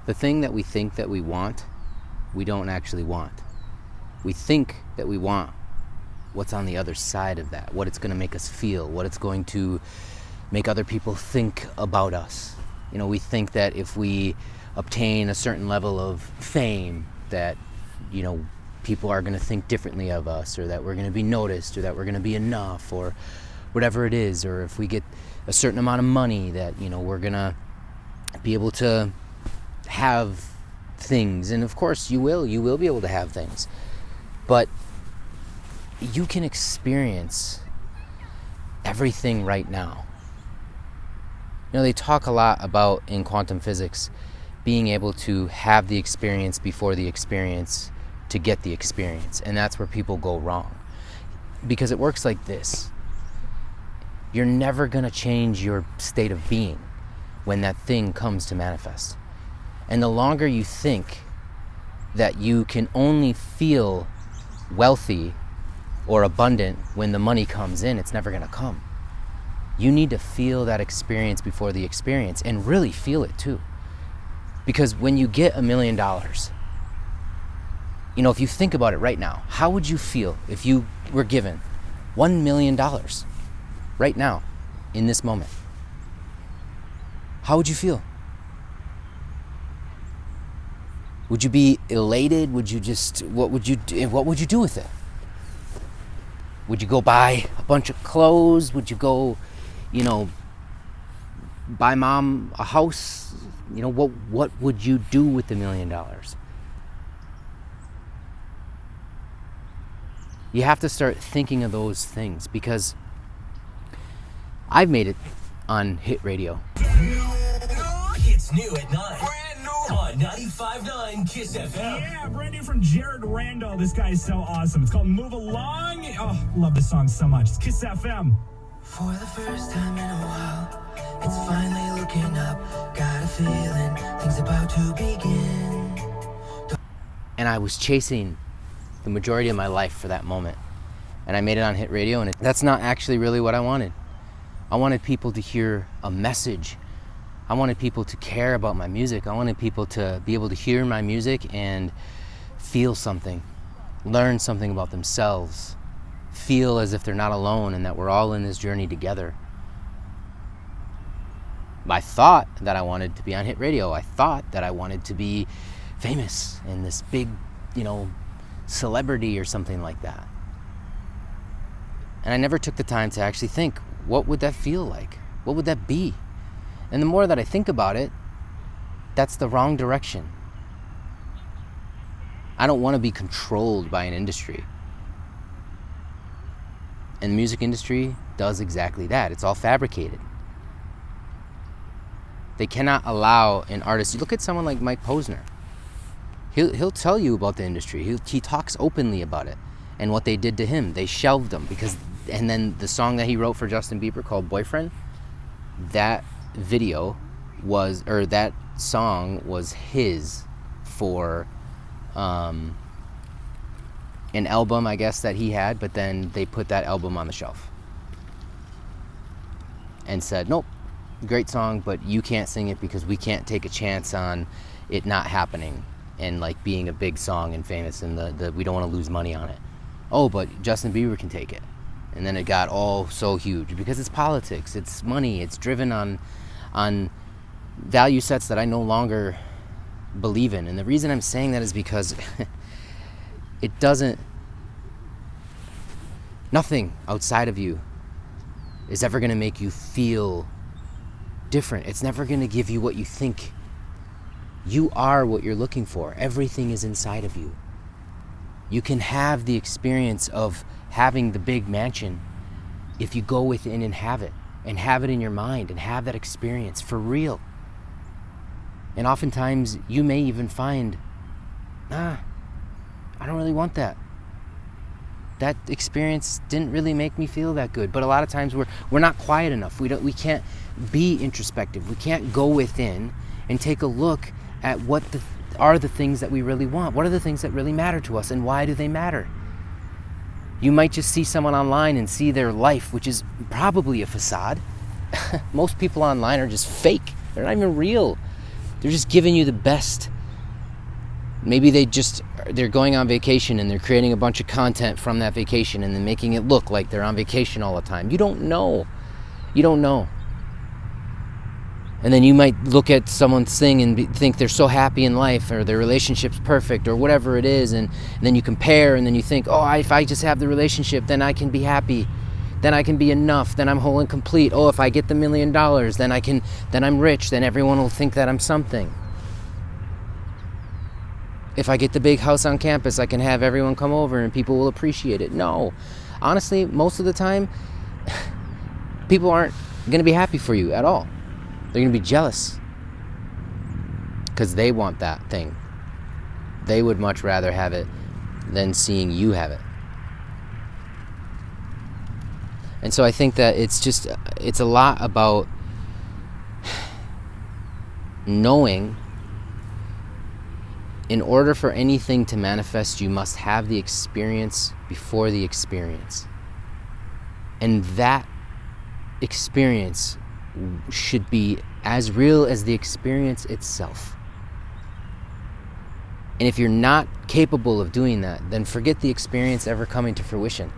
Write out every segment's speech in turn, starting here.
The thing that we think that we want, we don't actually want. We think that we want what's on the other side of that, what it's going to make us feel, what it's going to make other people think about us. You know, we think that if we obtain a certain level of fame, that, you know, people are going to think differently of us, or that we're going to be noticed, or that we're going to be enough, or whatever it is. Or if we get a certain amount of money, that, you know, we're going to be able to have things. And of course you will be able to have things, but you can experience everything right now. You know, they talk a lot about, in quantum physics, being able to have the experience before the experience to get the experience. And that's where people go wrong. Because it works like this. You're never going to change your state of being when that thing comes to manifest. And the longer you think that you can only feel wealthy or abundant when the money comes in, it's never going to come. You need to feel that experience before the experience, and really feel it too. Because when you get $1 million, you know, if you think about it right now, how would you feel if you were given $1 million right now, in this moment? How would you feel? Would you be elated? Would you just, what would you do with it? Would you go buy a bunch of clothes? Would you go, you know, buy mom a house? You know, what would you do with the $1 million? You have to start thinking of those things, because I've made it on hit radio. It's new at 9. Brand new on 95.9 Kiss FM. Yeah, brand new from Jared Randall. This guy is so awesome. It's called Move Along. Oh, love this song so much. It's Kiss FM. For the first time in a while, it's finally looking up. Got a feeling things about to begin. And I was chasing the majority of my life for that moment. And I made it on hit radio, and that's not actually really what I wanted. I wanted people to hear a message. I wanted people to care about my music. I wanted people to be able to hear my music and feel something, learn something about themselves, feel as if they're not alone and that we're all in this journey together. I thought that I wanted to be on hit radio. I thought that I wanted to be famous and this big, you know, celebrity or something like that. And I never took the time to actually think, what would that feel like? What would that be? And the more that I think about it, that's the wrong direction. I don't want to be controlled by an industry. And the music industry does exactly that. It's all fabricated. They cannot allow an artist. You look at someone like Mike Posner. He'll tell you about the industry. He talks openly about it and what they did to him. They shelved him because, and then the song that he wrote for Justin Bieber called Boyfriend, that video was, or that song was his for an album, I guess, that he had, but then they put that album on the shelf and said, nope, great song, but you can't sing it because we can't take a chance on it not happening and like being a big song and famous, and the we don't want to lose money on it. Oh, but Justin Bieber can take it. And then it got all so huge because it's politics, it's money, it's driven on value sets that I no longer believe in. And the reason I'm saying that is because it doesn't, nothing outside of you is ever going to make you feel different. It's never going to give you what you think. You are what you're looking for. Everything is inside of you. You can have the experience of having the big mansion if you go within and have it in your mind and have that experience for real. And oftentimes you may even find, I don't really want that. That experience didn't really make me feel that good. But a lot of times we're not quiet enough. We can't be introspective. We can't go within and take a look at what are the things that we really want. What are the things that really matter to us, and why do they matter? You might just see someone online and see their life, which is probably a facade. Most people online are just fake. They're not even real. They're just giving you the best. Maybe they're going on vacation and they're creating a bunch of content from that vacation and then making it look like they're on vacation all the time. You don't know. You don't know. And then you might look at someone's thing and think they're so happy in life, or their relationship's perfect, or whatever it is, and then you compare, and then you think, oh, if I just have the relationship, then I can be happy, then I can be enough, then I'm whole and complete. Oh, if I get the $1 million, then I'm rich, then everyone will think that I'm something. If I get the big house on campus, I can have everyone come over and people will appreciate it. No, honestly, most of the time, people aren't going to be happy for you at all. They're going to be jealous because they want that thing. They would much rather have it than seeing you have it. And so I think that it's a lot about knowing in order for anything to manifest, you must have the experience before the experience. And that experience should be as real as the experience itself. And if you're not capable of doing that, then forget the experience ever coming to fruition.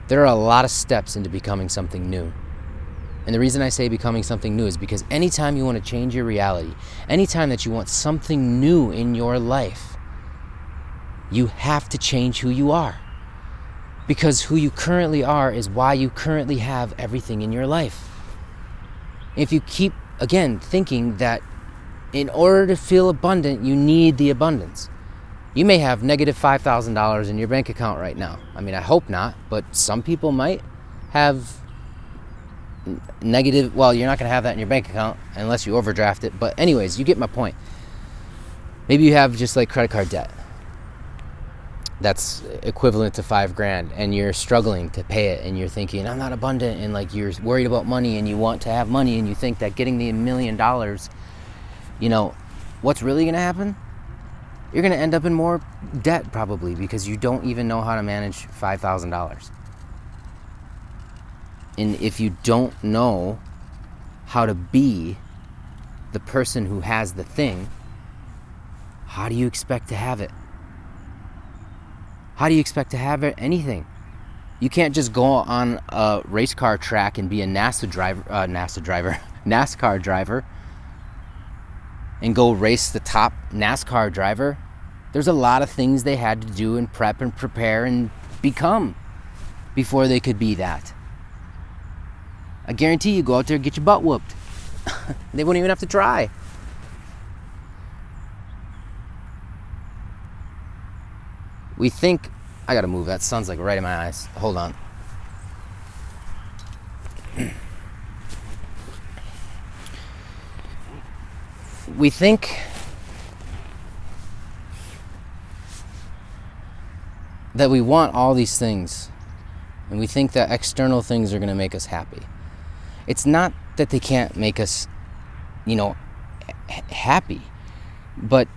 There are a lot of steps into becoming something new. And the reason I say becoming something new is because anytime you want to change your reality, anytime that you want something new in your life, you have to change who you are. Because who you currently are is why you currently have everything in your life. If you keep, again, thinking that in order to feel abundant, you need the abundance. You may have negative $5,000 in your bank account right now. I mean, I hope not, but some people might have negative, well, you're not going to have that in your bank account unless you overdraft it. But anyways, you get my point. Maybe you have just like credit card debt that's equivalent to $5,000 and you're struggling to pay it and you're thinking, I'm not abundant, and like you're worried about money and you want to have money and you think that getting the $1 million, you know, what's really going to happen? You're going to end up in more debt probably because you don't even know how to manage $5,000. And if you don't know how to be the person who has the thing, how do you expect to have it? How do you expect to have anything? You can't just go on a race car track and be a NASCAR driver, and go race the top NASCAR driver. There's a lot of things they had to do and prep and prepare and become before they could be that. I guarantee you go out there and get your butt whooped. They won't even have to try. We think, I gotta move, that sun's like right in my eyes. Hold on. We think that we want all these things, and we think that external things are gonna make us happy. It's not that they can't make us, happy, but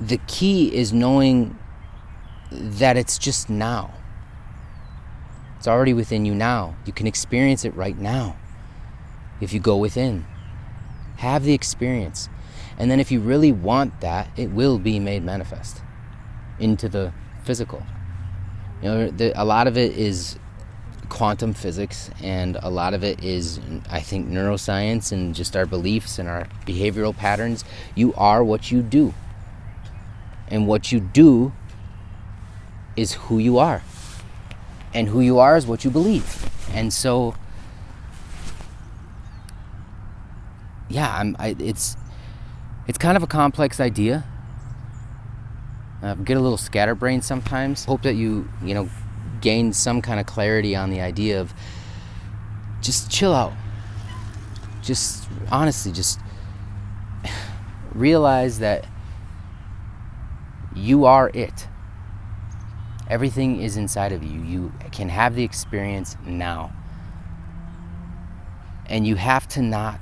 the key is knowing that it's just now. It's already within you now. You can experience it right now if you go within. Have the experience. And then if you really want that, it will be made manifest into the physical. A lot of it is quantum physics, and a lot of it is, I think, neuroscience and just our beliefs and our behavioral patterns. You are what you do. And what you do is who you are, and who you are is what you believe. And so, yeah, it's kind of a complex idea. Get a little scatterbrained sometimes. Hope that you gain some kind of clarity on the idea of just chill out. Just honestly, just realize that you are it. Everything is inside of you. You can have the experience now. And you have to not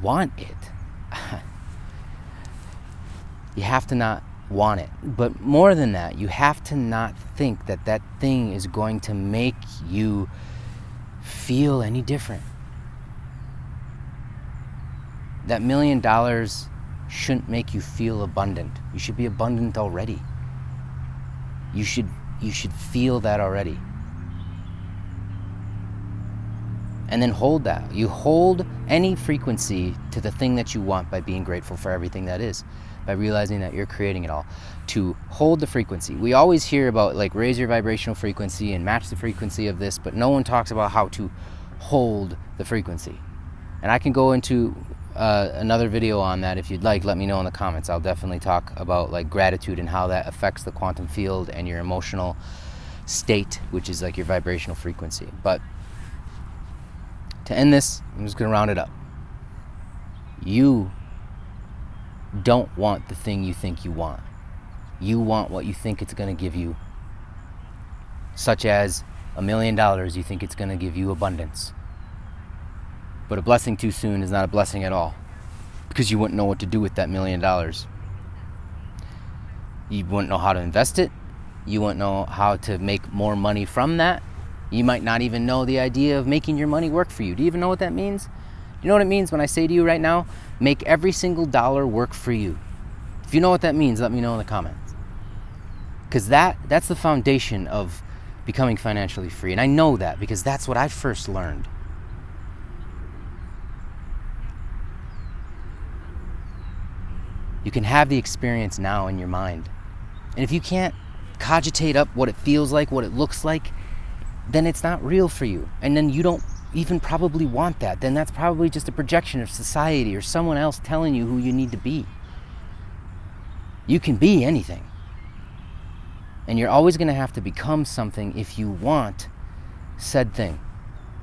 want it. You have to not want it. But more than that, you have to not think that that thing is going to make you feel any different. that $1 million shouldn't make you feel abundant. You should be abundant already. You should feel that already. And then hold that. You hold any frequency to the thing that you want by being grateful for everything that is, by realizing that you're creating it all. To hold the frequency. We always hear about like raise your vibrational frequency and match the frequency of this, but no one talks about how to hold the frequency. And I can go into another video on that if you'd like. Let me know in the comments. I'll definitely talk about like gratitude and how that affects the quantum field and your emotional state, which is like your vibrational frequency. But to end this, I'm just going to round it up. You don't want the thing you think you want. You want what you think it's going to give you, such as $1 million. You think it's going to give you abundance. But a blessing too soon is not a blessing at all, because you wouldn't know what to do with that $1 million. You wouldn't know how to invest it. You wouldn't know how to make more money from that. You might not even know the idea of making your money work for you. Do you even know what that means? You know what it means when I say to you right now, make every single dollar work for you? If you know what that means, let me know in the comments. Because that's the foundation of becoming financially free. And I know that because that's what I first learned. You can have the experience now in your mind. And if you can't cogitate up what it feels like, what it looks like, then it's not real for you. And then you don't even probably want that. Then that's probably just a projection of society or someone else telling you who you need to be. You can be anything. And you're always going to have to become something if you want said thing.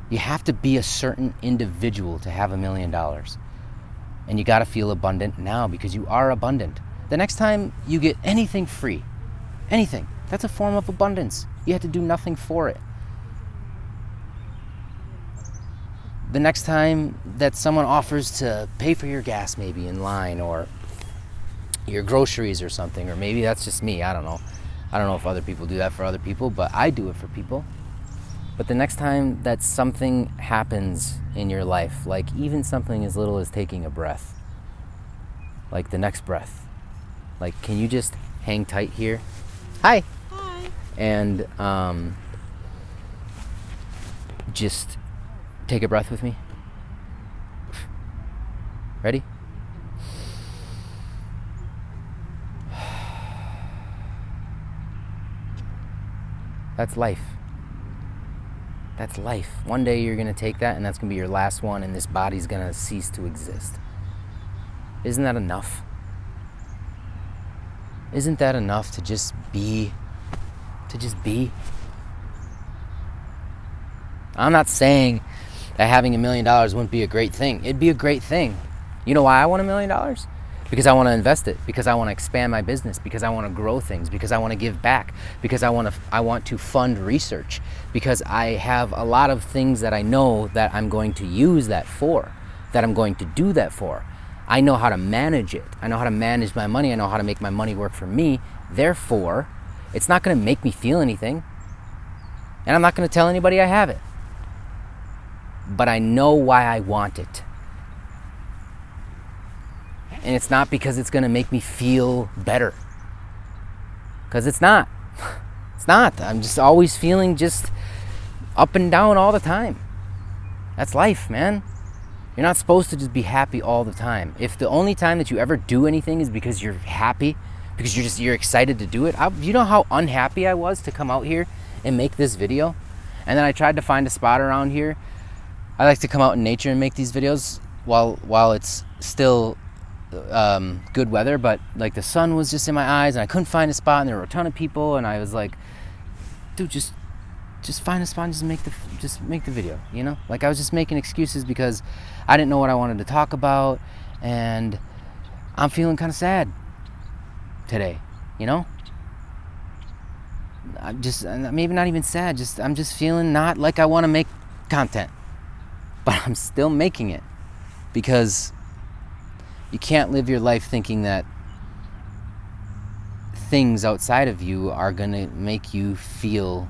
You have to be a certain individual to have $1 million. And you got to feel abundant now because you are abundant. The next time you get anything free, anything, that's a form of abundance. You have to do nothing for it. The next time that someone offers to pay for your gas maybe in line or your groceries or something, or maybe that's just me, I don't know. I don't know if other people do that for other people, but I do it for people. But the next time that something happens in your life, like even something as little as taking a breath, like the next breath, like can you just hang tight here? Hi. Hi. And just take a breath with me. Ready? That's life. That's life. One day you're going to take that and that's going to be your last one and this body's going to cease to exist. Isn't that enough? Isn't that enough to just be? To just be? I'm not saying that having $1 million wouldn't be a great thing. It'd be a great thing. You know why I want $1 million? Because I want to invest it, because I want to expand my business, because I want to grow things, because I want to give back, because I want to fund research, because I have a lot of things that I know that I'm going to use that for, that I'm going to do that for. I know how to manage it. I know how to manage my money. I know how to make my money work for me. Therefore, it's not going to make me feel anything. And I'm not going to tell anybody I have it. But I know why I want it. And it's not because it's going to make me feel better. Because it's not. It's not. I'm just always feeling just up and down all the time. That's life, man. You're not supposed to just be happy all the time. If the only time that you ever do anything is because you're happy, because you're excited to do it. You know how unhappy I was to come out here and make this video? And then I tried to find a spot around here. I like to come out in nature and make these videos while it's still good weather, but like the sun was just in my eyes and I couldn't find a spot and there were a ton of people and I was like, dude, just find a spot and just make the video, you know? Like I was just making excuses because I didn't know what I wanted to talk about and I'm feeling kind of sad today, you know? I'm just, maybe not even sad, I'm just feeling not like I want to make content, but I'm still making it because you can't live your life thinking that things outside of you are going to make you feel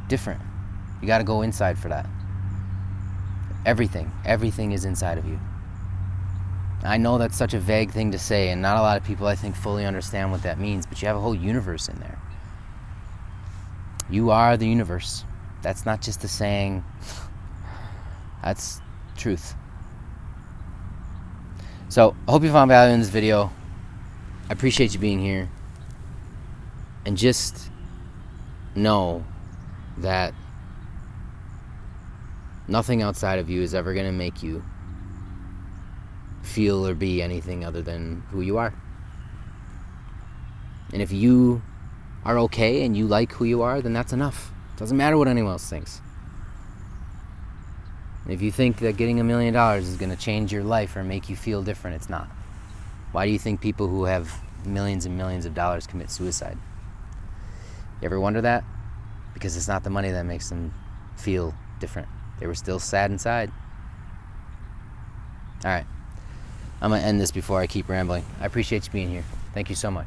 different. You got to go inside for that. Everything is inside of you. I know that's such a vague thing to say, and not a lot of people, I think, fully understand what that means, but you have a whole universe in there. You are the universe. That's not just a saying. That's truth. So, I hope you found value in this video. I appreciate you being here. And just know that nothing outside of you is ever going to make you feel or be anything other than who you are. And if you are okay and you like who you are, then that's enough. Doesn't matter what anyone else thinks. And if you think that getting $1 million is going to change your life or make you feel different, it's not. Why do you think people who have millions and millions of dollars commit suicide? You ever wonder that? Because it's not the money that makes them feel different. They were still sad inside. All right. I'm going to end this before I keep rambling. I appreciate you being here. Thank you so much.